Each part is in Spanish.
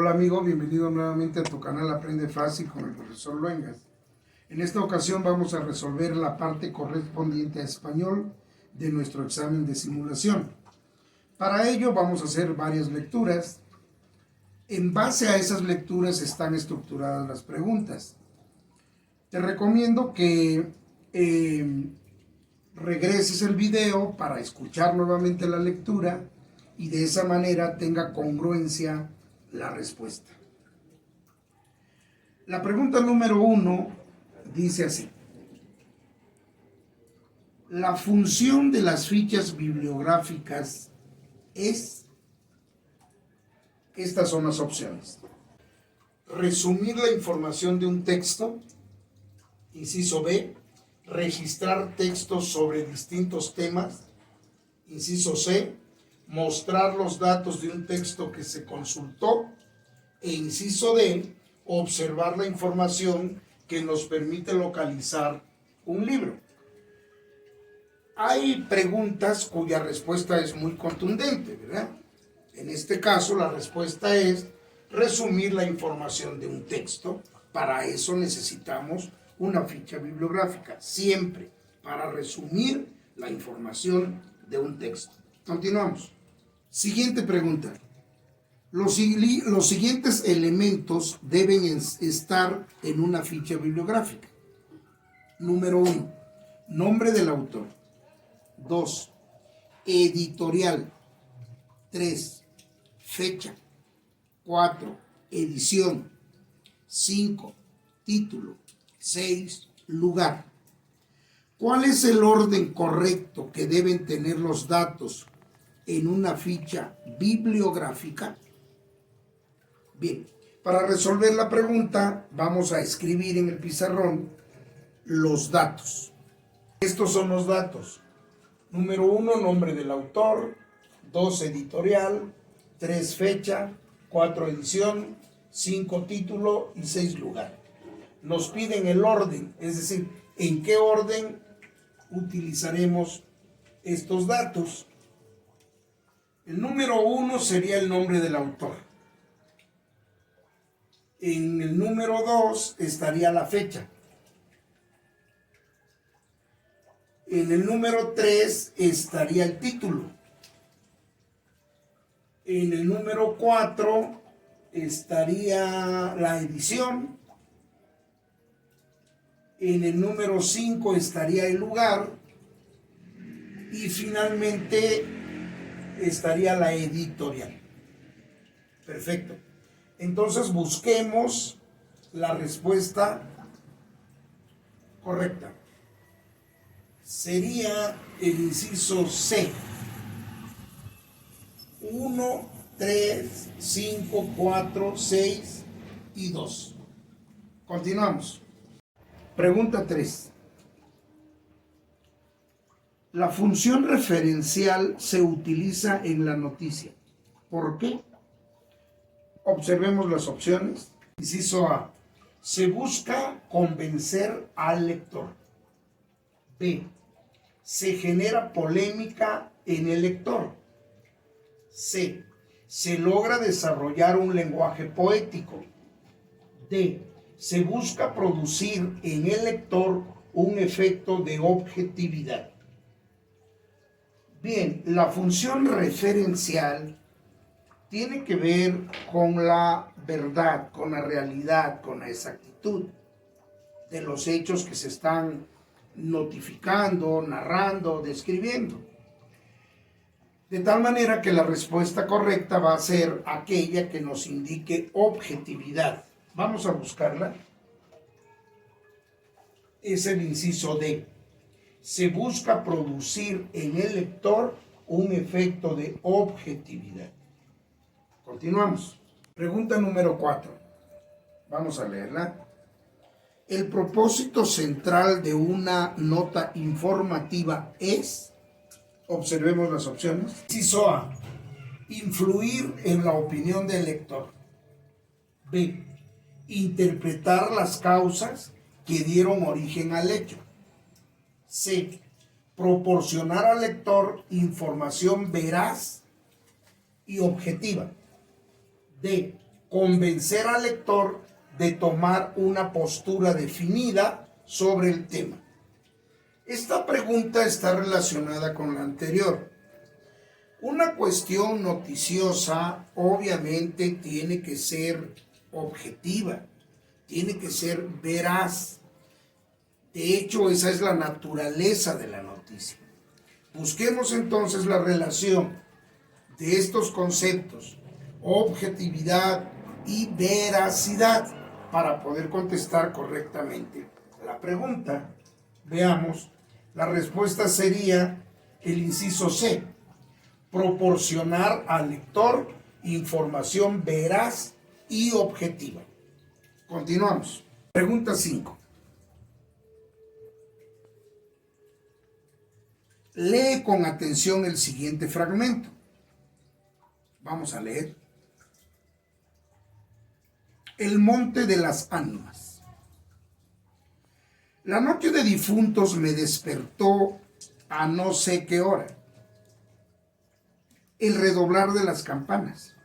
Hola amigo, bienvenido nuevamente a tu canal Aprende Fácil con el profesor Luengas. En esta ocasión vamos a resolver la parte correspondiente a español de nuestro examen de simulación. Para ello vamos a hacer varias lecturas. En base a esas lecturas están estructuradas las preguntas. Te recomiendo que regreses el video para escuchar nuevamente la lectura y de esa manera tenga congruencia la respuesta. La pregunta número 1 dice así: la función de las fichas bibliográficas es... Estas son las opciones. Resumir la información de un texto. Inciso B, registrar textos sobre distintos temas. Inciso C, mostrar los datos de un texto que se consultó. E inciso D, observar la información que nos permite localizar un libro. Hay preguntas cuya respuesta es muy contundente, ¿verdad? En este caso, la respuesta es resumir la información de un texto. Para eso necesitamos una ficha bibliográfica, siempre para resumir la información de un texto. Continuamos. Siguiente pregunta. Los siguientes elementos deben estar en una ficha bibliográfica. Número 1, nombre del autor. 2, editorial. 3, fecha. 4, edición. 5, título. 6, lugar. ¿Cuál es el orden correcto que deben tener los datos en una ficha bibliográfica? Bien, para resolver la pregunta vamos a escribir en el pizarrón los datos. Estos son los datos. Número 1, nombre del autor. 2, editorial. 3, fecha. 4, edición. 5, título. Y 6, lugar. Nos piden el orden, es decir, en qué orden utilizaremos estos datos. El número 1 sería el nombre del autor. En el número 2 estaría la fecha. En el número 3 estaría el título. En el número 4 estaría la edición. En el número 5 estaría el lugar. Y finalmente estaría la editorial. Perfecto. Entonces busquemos la respuesta correcta. Sería el inciso C. 1, 3, 5, 4, 6 y 2. Continuamos. Pregunta 3. La función referencial se utiliza en la noticia. ¿Por qué? Observemos las opciones. Inciso A. Se busca convencer al lector. B. Se genera polémica en el lector. C. Se logra desarrollar un lenguaje poético. D. Se busca producir en el lector un efecto de objetividad. Bien, la función referencial tiene que ver con la verdad, con la realidad, con la exactitud de los hechos que se están notificando, narrando, describiendo. De tal manera que la respuesta correcta va a ser aquella que nos indique objetividad. Vamos a buscarla. Es el inciso D. Se busca producir en el lector un efecto de objetividad. Continuamos. Pregunta número 4. Vamos a leerla. El propósito central de una nota informativa es... Observemos las opciones. Inciso A. Influir en la opinión del lector. B. Interpretar las causas que dieron origen al hecho. C. Proporcionar al lector información veraz y objetiva. D. convencer al lector de tomar una postura definida sobre el tema. Esta pregunta está relacionada con la anterior. Una cuestión noticiosa obviamente tiene que ser objetiva, tiene que ser veraz. De hecho, esa es la naturaleza de la noticia. Busquemos entonces la relación de estos conceptos, objetividad y veracidad, para poder contestar correctamente la pregunta. Veamos, la respuesta sería el inciso C: proporcionar al lector información veraz y objetiva. Continuamos. Pregunta 5. Lee con atención el siguiente fragmento. Vamos a leer. El monte de las ánimas. La noche de difuntos me despertó a no sé qué hora. El redoblar de las campanas.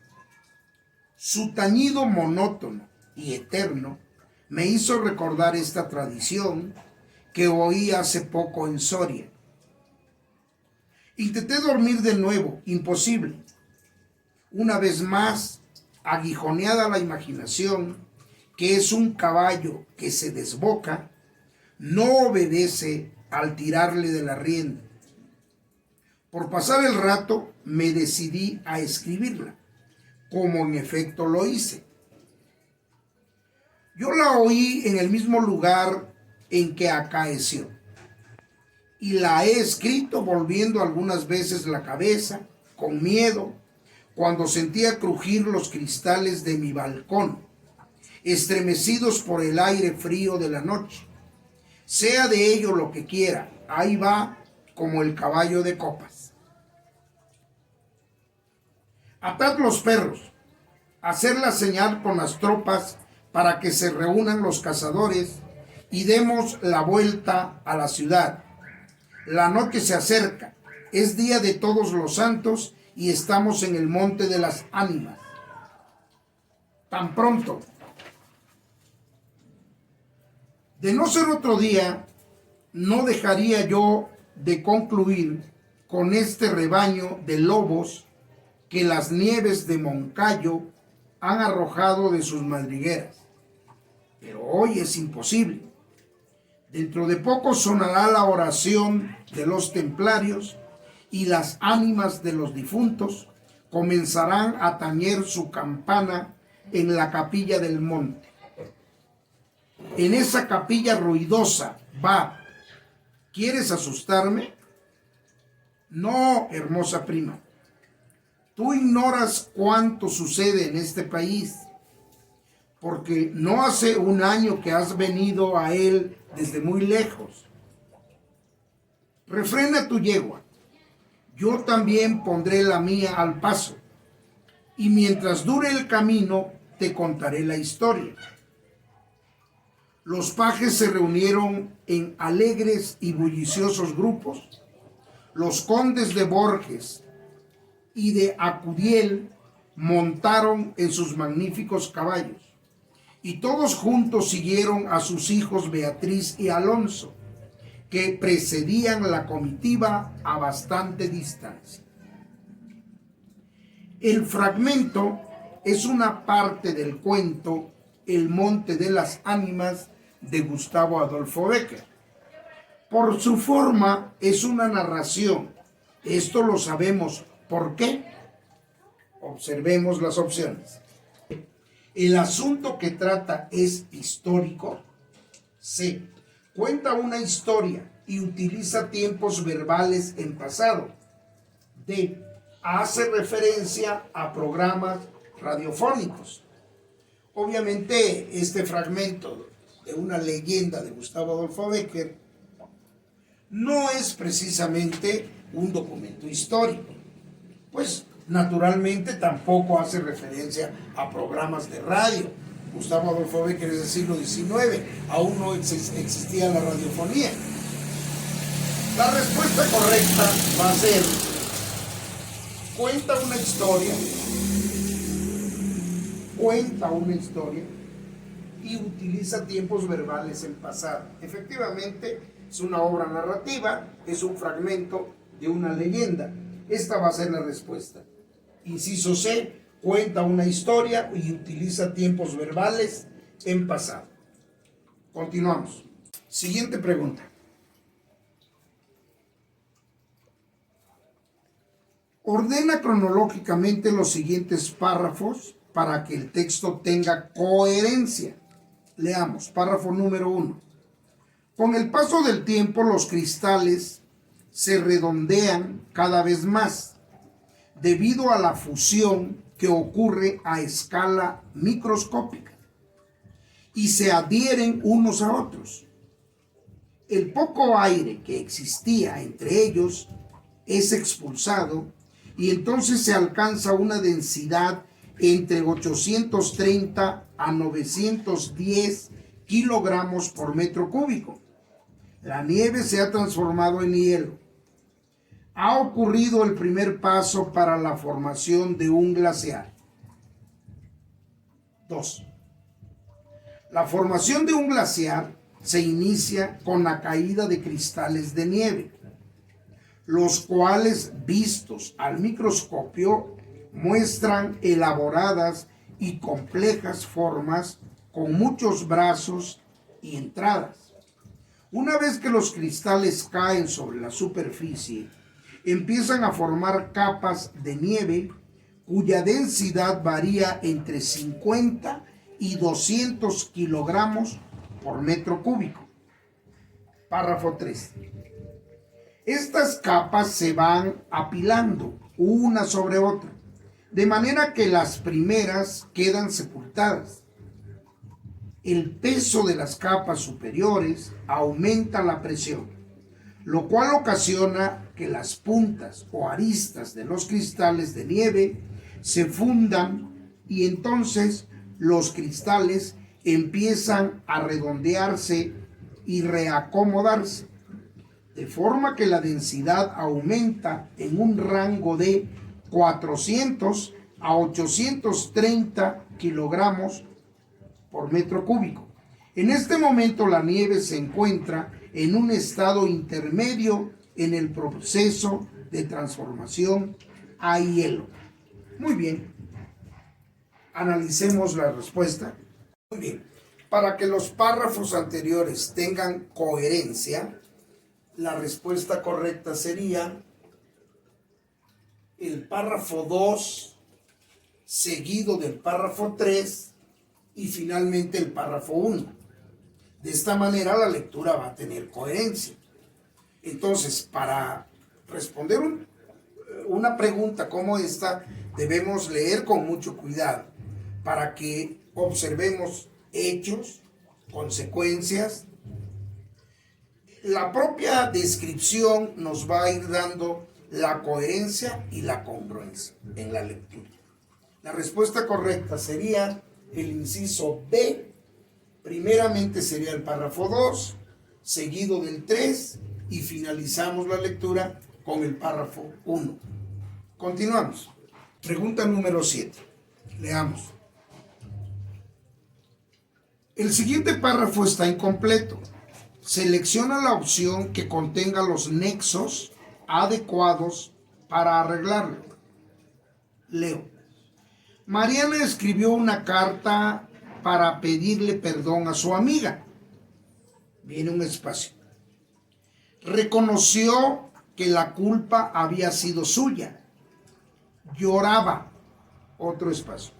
Su tañido monótono y eterno me hizo recordar esta tradición que oí hace poco en Soria. Intenté dormir de nuevo, imposible. Una vez más, aguijoneada la imaginación, que es un caballo que se desboca, no obedece al tirarle de la rienda. Por pasar el rato, me decidí a escribirla, como en efecto lo hice. Yo la oí en el mismo lugar en que acaeció, y la he escrito volviendo algunas veces la cabeza, con miedo, cuando sentía crujir los cristales de mi balcón, estremecidos por el aire frío de la noche. Sea de ello lo que quiera, ahí va como el caballo de copas. Atad los perros, hacer la señal con las tropas para que se reúnan los cazadores y demos la vuelta a la ciudad. La noche se acerca, es día de todos los santos y estamos en el monte de las ánimas. Tan pronto. De no ser otro día, no dejaría yo de concluir con este rebaño de lobos que las nieves de Moncayo han arrojado de sus madrigueras. Pero hoy es imposible. Dentro de poco sonará la oración de los templarios y las ánimas de los difuntos comenzarán a tañer su campana en la capilla del monte. En esa capilla ruidosa va. ¿Quieres asustarme? No, hermosa prima. Tú ignoras cuánto sucede en este país, porque no hace un año que has venido a él desde muy lejos. Refrena tu yegua. Yo también pondré la mía al paso, y mientras dure el camino te contaré la historia. Los pajes se reunieron en alegres y bulliciosos grupos. Los condes de Borges y de Acudiel montaron en sus magníficos caballos, y todos juntos siguieron a sus hijos Beatriz y Alonso, que precedían la comitiva a bastante distancia. El fragmento es una parte del cuento El monte de las ánimas de Gustavo Adolfo Bécquer. Por su forma es una narración. Esto lo sabemos. ¿Por qué? Observemos las opciones. El asunto que trata es histórico. C. Cuenta una historia y utiliza tiempos verbales en pasado. D. Hace referencia a programas radiofónicos. Obviamente, este fragmento de una leyenda de Gustavo Adolfo Bécquer no es precisamente un documento histórico, pues naturalmente tampoco hace referencia a programas de radio. Gustavo Adolfo Bécquer es del siglo XIX, aún no existía la radiofonía. La respuesta correcta va a ser: cuenta una historia cuenta una historia y utiliza tiempos verbales en pasado. Efectivamente, es una obra narrativa, es un fragmento de una leyenda. Esta va a ser la respuesta. Inciso C, cuenta una historia y utiliza tiempos verbales en pasado. Continuamos. Siguiente pregunta. Ordena cronológicamente los siguientes párrafos para que el texto tenga coherencia. Leamos, párrafo número 1. Con el paso del tiempo, los cristales se redondean cada vez más debido a la fusión que ocurre a escala microscópica y se adhieren unos a otros. El poco aire que existía entre ellos es expulsado y entonces se alcanza una densidad entre 830 a 910 kilogramos por metro cúbico. La nieve se ha transformado en hielo. Ha ocurrido el primer paso para la formación de un glaciar. 2. La formación de un glaciar se inicia con la caída de cristales de nieve, los cuales, vistos al microscopio, muestran elaboradas y complejas formas con muchos brazos y entradas. Una vez que los cristales caen sobre la superficie, empiezan a formar capas de nieve cuya densidad varía entre 50 y 200 kilogramos por metro cúbico. Párrafo 3. Estas capas se van apilando una sobre otra, de manera que las primeras quedan sepultadas. El peso de las capas superiores aumenta la presión, lo cual ocasiona que las puntas o aristas de los cristales de nieve se fundan y entonces los cristales empiezan a redondearse y reacomodarse, de forma que la densidad aumenta en un rango de 400 a 830 kilogramos por metro cúbico. En este momento la nieve se encuentra en un estado intermedio en el proceso de transformación a hielo. Muy bien. Analicemos la respuesta. Muy bien. Para que los párrafos anteriores tengan coherencia, la respuesta correcta sería el párrafo 2 seguido del párrafo 3 y finalmente el párrafo 1. De esta manera la lectura va a tener coherencia. Entonces, para responder una pregunta como esta, debemos leer con mucho cuidado para que observemos hechos, consecuencias. La propia descripción nos va a ir dando la coherencia y la congruencia en la lectura. La respuesta correcta sería el inciso B. Primeramente sería el párrafo 2, seguido del 3 y finalizamos la lectura con el párrafo 1. Continuamos. Pregunta número 7. Leamos. El siguiente párrafo está incompleto. Selecciona la opción que contenga los nexos adecuados para arreglarlo. Leo. Mariana escribió una carta para pedirle perdón a su amiga. Viene un espacio. Reconoció que la culpa había sido suya. Lloraba. Otro espacio.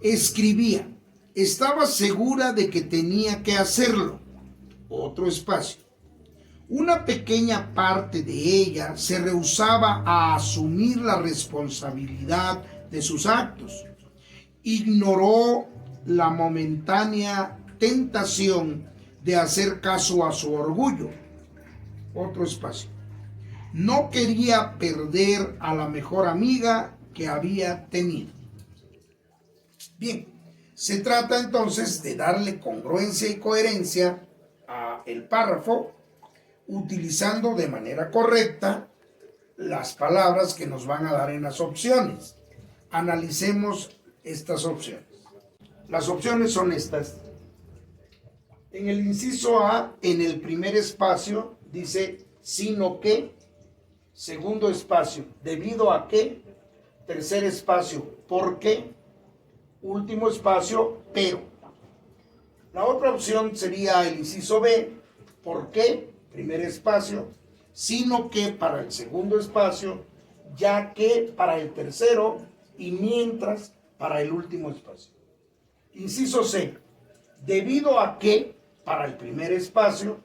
Escribía. Estaba segura de que tenía que hacerlo. Otro espacio. Una pequeña parte de ella se rehusaba a asumir la responsabilidad de sus actos. Ignoró la momentánea tentación de hacer caso a su orgullo. Otro espacio. No quería perder a la mejor amiga que había tenido. Bien, se trata entonces de darle congruencia y coherencia al párrafo, utilizando de manera correcta las palabras que nos van a dar en las opciones. Analicemos estas opciones. Las opciones son estas. En el inciso A, en el primer espacio, dice sino que, segundo espacio, debido a que, tercer espacio, por qué, último espacio, pero. La otra opción sería el inciso B, por qué, primer espacio, sino que para el segundo espacio, ya que para el tercero y mientras para el último espacio. Inciso C, debido a que para el primer espacio,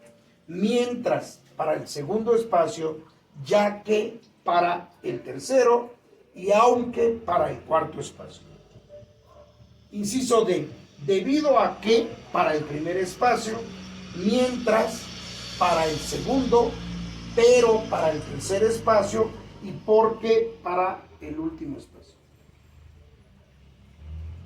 mientras para el segundo espacio, ya que para el tercero y aunque para el cuarto espacio. Inciso D, debido a que para el primer espacio, mientras para el segundo, pero para el tercer espacio y porque para el último espacio.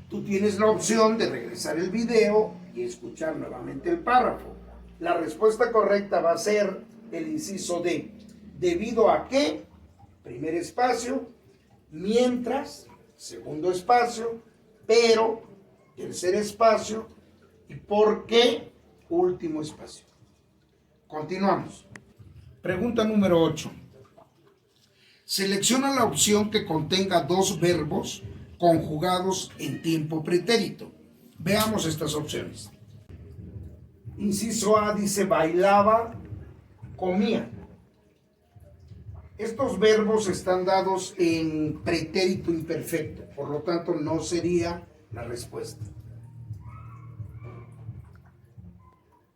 Tú tienes la opción de regresar el video y escuchar nuevamente el párrafo. La respuesta correcta va a ser el inciso D. Debido a que, primer espacio, mientras, segundo espacio, pero, tercer espacio, y por qué, último espacio. Continuamos. Pregunta número 8. Selecciona la opción que contenga dos verbos conjugados en tiempo pretérito. Veamos estas opciones. Inciso A dice bailaba, comía. Estos verbos están dados en pretérito imperfecto, por lo tanto no sería la respuesta.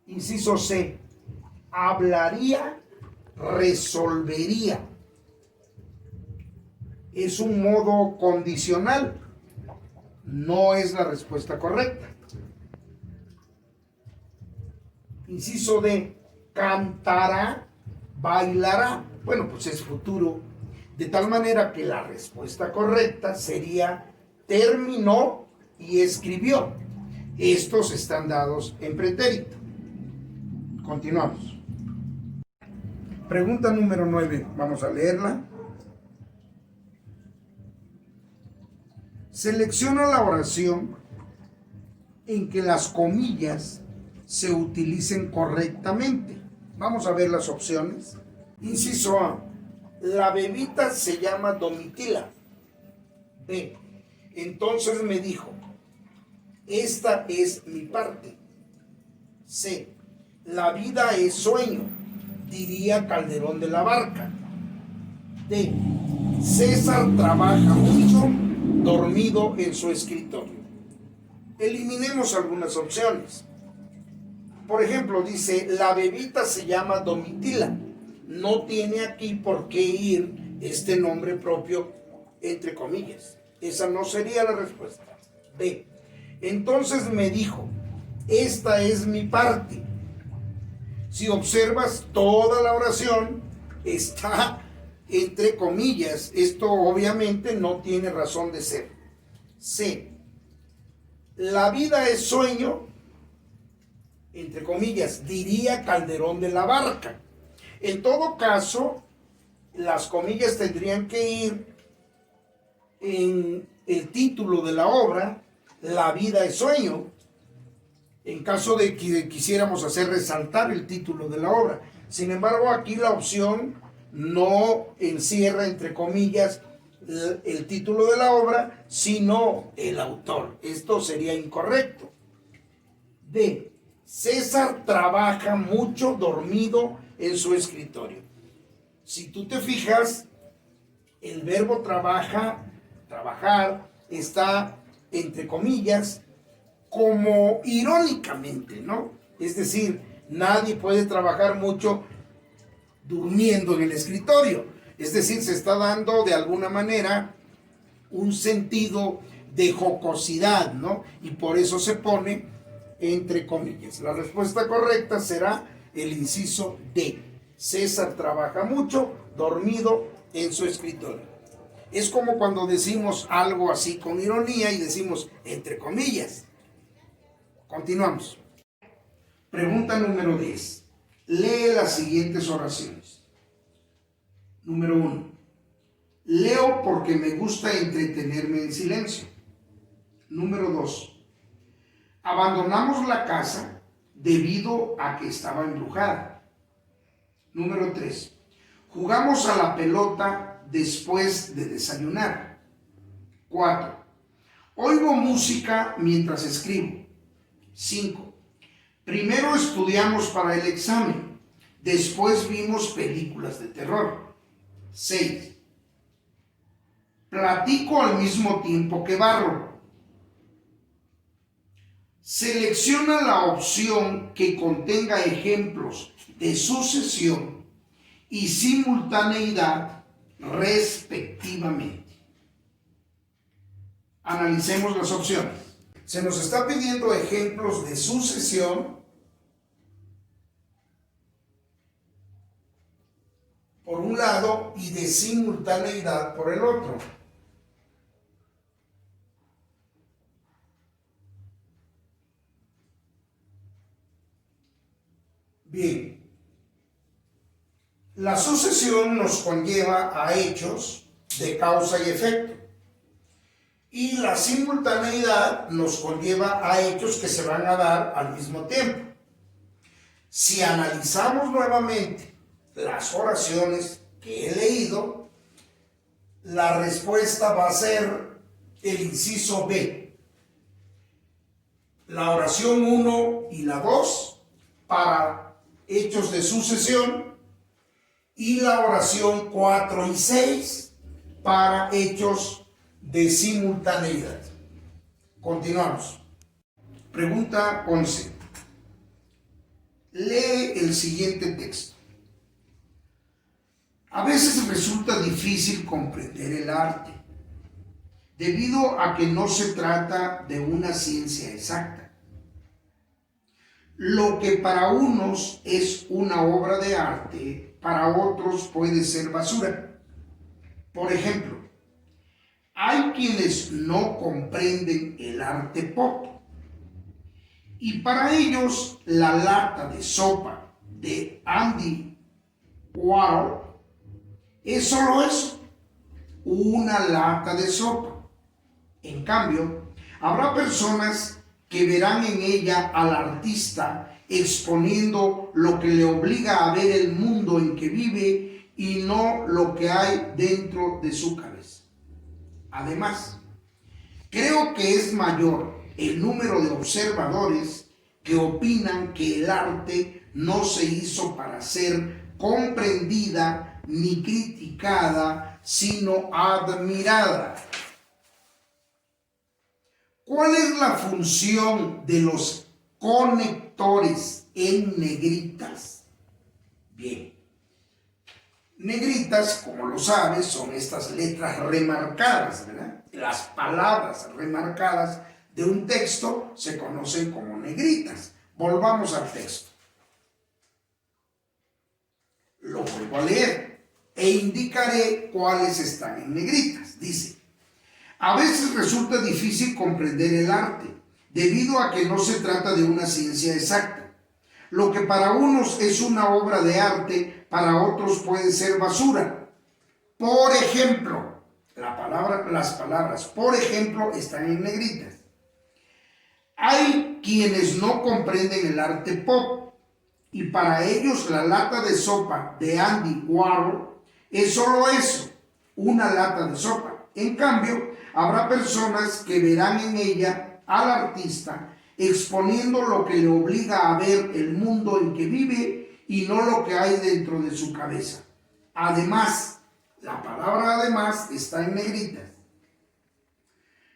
Inciso C, hablaría, resolvería. Es un modo condicional, no es la respuesta correcta. Inciso D, cantará, bailará. Bueno, pues es futuro, de tal manera que la respuesta correcta sería terminó y escribió. Estos están dados en pretérito. Continuamos. Pregunta número 9, vamos a leerla. Selecciona la oración en que las comillas se utilicen correctamente. Vamos a ver las opciones. Inciso A, la bebita se llama Domitila. B, entonces me dijo, esta es mi parte. C, la vida es sueño, diría Calderón de la Barca. D, César trabaja mucho, dormido en su escritorio. Eliminemos algunas opciones. Por ejemplo, dice, la bebita se llama Domitila. No tiene aquí por qué ir este nombre propio entre comillas. Esa no sería la respuesta. B, entonces me dijo, esta es mi parte. Si observas toda la oración, está entre comillas. Esto obviamente no tiene razón de ser. C, la vida es sueño, entre comillas, diría Calderón de la Barca. En todo caso, las comillas tendrían que ir en el título de la obra, La vida es sueño, en caso de que quisiéramos hacer resaltar el título de la obra. Sin embargo, aquí la opción no encierra, entre comillas, el título de la obra, sino el autor. Esto sería incorrecto. D, César trabaja mucho dormido en su escritorio. Si tú te fijas, el verbo trabajar, está entre comillas, como irónicamente, ¿no? Es decir, nadie puede trabajar mucho durmiendo en el escritorio. Es decir, se está dando de alguna manera un sentido de jocosidad, ¿no? Y por eso se pone entre comillas. La respuesta correcta será el inciso D. César trabaja mucho, dormido en su escritorio. Es como cuando decimos algo así con ironía y decimos entre comillas. Continuamos. Pregunta número 10. Lee las siguientes oraciones. Número 1. Leo porque me gusta entretenerme en silencio. Número 2. Abandonamos la casa debido a que estaba embrujada. Número 3. Jugamos a la pelota después de desayunar. 4. Oigo música mientras escribo. 5. Primero estudiamos para el examen. Después vimos películas de terror. 6. Platico al mismo tiempo que barro. Selecciona la opción que contenga ejemplos de sucesión y simultaneidad respectivamente. Analicemos las opciones. Se nos está pidiendo ejemplos de sucesión por un lado y de simultaneidad por el otro. Bien, la sucesión nos conlleva a hechos de causa y efecto, y la simultaneidad nos conlleva a hechos que se van a dar al mismo tiempo. Si analizamos nuevamente las oraciones que he leído, la respuesta va a ser el inciso B. La oración 1 y la 2 para hechos de sucesión, y la oración 4 y 6 para hechos de simultaneidad. Continuamos. Pregunta 11. Lee el siguiente texto. A veces resulta difícil comprender el arte, debido a que no se trata de una ciencia exacta. Lo que para unos es una obra de arte, para otros puede ser basura. Por ejemplo, hay quienes no comprenden el arte pop, y para ellos la lata de sopa de Andy Warhol es solo eso, una lata de sopa. En cambio, habrá personas que verán en ella al artista exponiendo lo que le obliga a ver el mundo en que vive y no lo que hay dentro de su cabeza. Además, creo que es mayor el número de observadores que opinan que el arte no se hizo para ser comprendida ni criticada, sino admirada. ¿Cuál es la función de los conectores en negritas? Bien, negritas, como lo sabes, son estas letras remarcadas, ¿verdad? Las palabras remarcadas de un texto se conocen como negritas. Volvamos al texto. Lo vuelvo a leer e indicaré cuáles están en negritas. Dice: a veces resulta difícil comprender el arte, debido a que no se trata de una ciencia exacta. Lo que para unos es una obra de arte, para otros puede ser basura. Por ejemplo, las palabras por ejemplo están en negritas. Hay quienes no comprenden el arte pop, y para ellos la lata de sopa de Andy Warhol es solo eso, una lata de sopa. En cambio, habrá personas que verán en ella al artista exponiendo lo que le obliga a ver el mundo en que vive y no lo que hay dentro de su cabeza. Además, la palabra además está en negritas.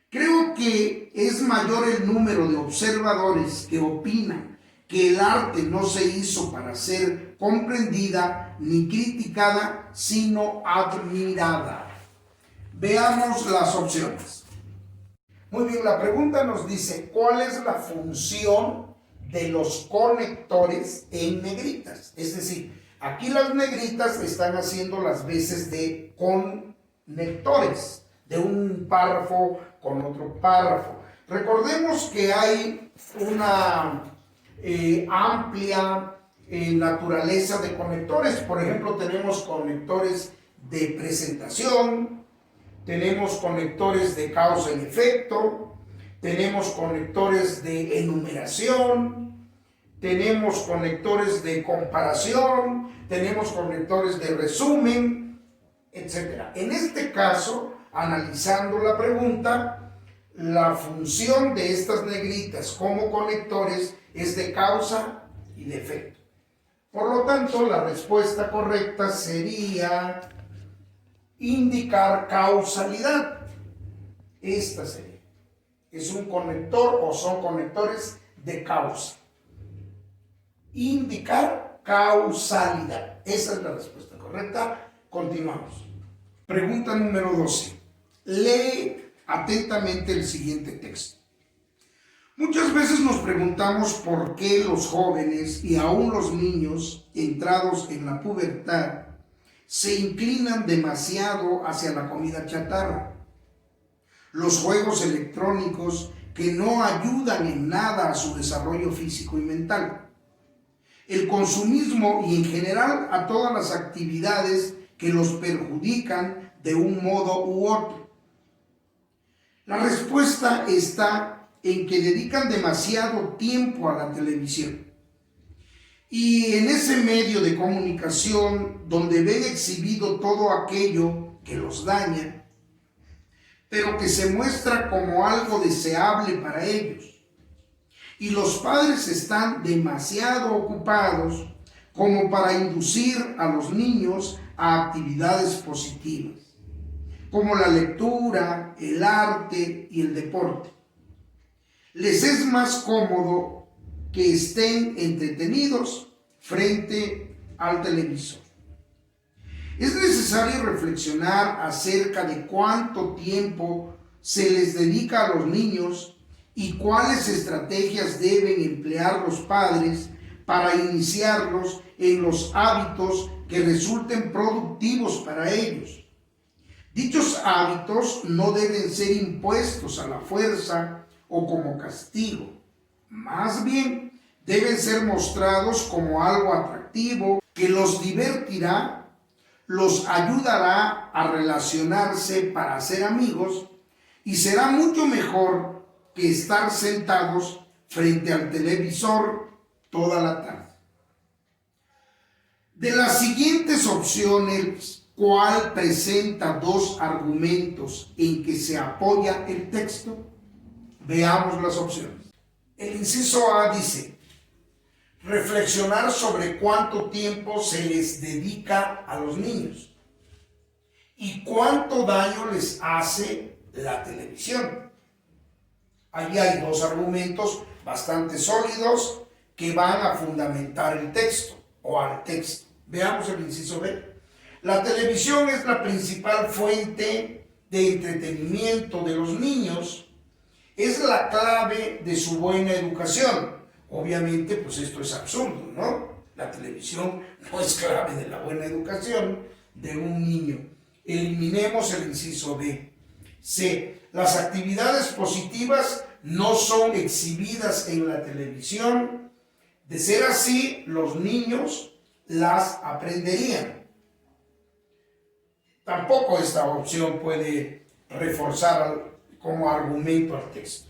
Creo que es mayor el número de observadores que opinan que el arte no se hizo para ser comprendida ni criticada, sino admirada. Veamos las opciones. Muy bien, la pregunta nos dice: ¿cuál es la función de los conectores en negritas? Es decir, aquí las negritas están haciendo las veces de conectores de un párrafo con otro párrafo. Recordemos que hay una amplia naturaleza de conectores. Por ejemplo, tenemos conectores de presentación, tenemos conectores de causa y efecto, tenemos conectores de enumeración, tenemos conectores de comparación, tenemos conectores de resumen, etc. En este caso, analizando la pregunta, la función de estas negritas como conectores es de causa y de efecto. Por lo tanto, la respuesta correcta sería indicar causalidad. Esta sería. Es un conector o son conectores de causa. Indicar causalidad. Esa es la respuesta correcta. Continuamos. Pregunta número 12. Lee atentamente el siguiente texto. Muchas veces nos preguntamos por qué los jóvenes y aún los niños entrados en la pubertad se inclinan demasiado hacia la comida chatarra, los juegos electrónicos que no ayudan en nada a su desarrollo físico y mental, el consumismo y en general a todas las actividades que los perjudican de un modo u otro. La respuesta está en que dedican demasiado tiempo a la televisión. Y en ese medio de comunicación donde ven exhibido todo aquello que los daña, pero que se muestra como algo deseable para ellos. Y los padres están demasiado ocupados como para inducir a los niños a actividades positivas, como la lectura, el arte y el deporte. Les es más cómodo que estén entretenidos frente al televisor. Es necesario reflexionar acerca de cuánto tiempo se les dedica a los niños y cuáles estrategias deben emplear los padres para iniciarlos en los hábitos que resulten productivos para ellos. Dichos hábitos no deben ser impuestos a la fuerza o como castigo. Más bien, deben ser mostrados como algo atractivo que los divertirá, los ayudará a relacionarse para hacer amigos y será mucho mejor que estar sentados frente al televisor toda la tarde. De las siguientes opciones, ¿cuál presenta dos argumentos en que se apoya el texto? Veamos las opciones. El inciso A dice, reflexionar sobre cuánto tiempo se les dedica a los niños y cuánto daño les hace la televisión. Allí hay dos argumentos bastante sólidos que van a fundamentar el texto o al texto. Veamos el inciso B. La televisión es la principal fuente de entretenimiento de los niños. Es la clave de su buena educación. Obviamente, pues esto es absurdo, ¿no? La televisión no es clave de la buena educación de un niño. Eliminemos el inciso B. C. Las actividades positivas no son exhibidas en la televisión. De ser así, los niños las aprenderían. Tampoco esta opción puede reforzar como argumento al texto.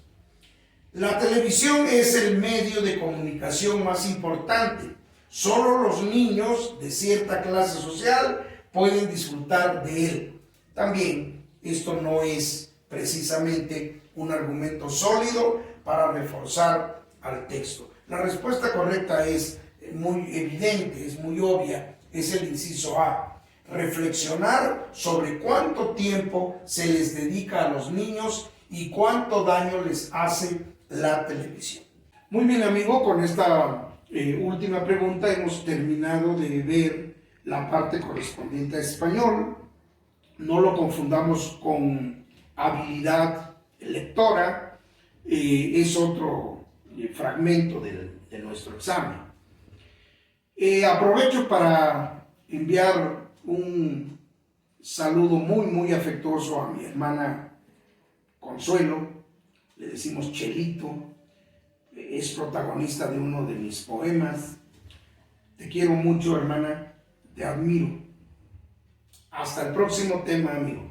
La televisión es el medio de comunicación más importante. Solo los niños de cierta clase social pueden disfrutar de él. También esto no es precisamente un argumento sólido para reforzar al texto. La respuesta correcta es muy evidente, es muy obvia, es el inciso A. Reflexionar sobre cuánto tiempo se les dedica a los niños y cuánto daño les hace la televisión. Muy bien, amigo, con esta última pregunta hemos terminado de ver la parte correspondiente a español. No lo confundamos con habilidad lectora, es otro fragmento de nuestro examen. Aprovecho para enviar un saludo muy afectuoso a mi hermana Consuelo, le decimos Chelito, es protagonista de uno de mis poemas. Te quiero mucho, hermana, te admiro. Hasta el próximo tema, amigo.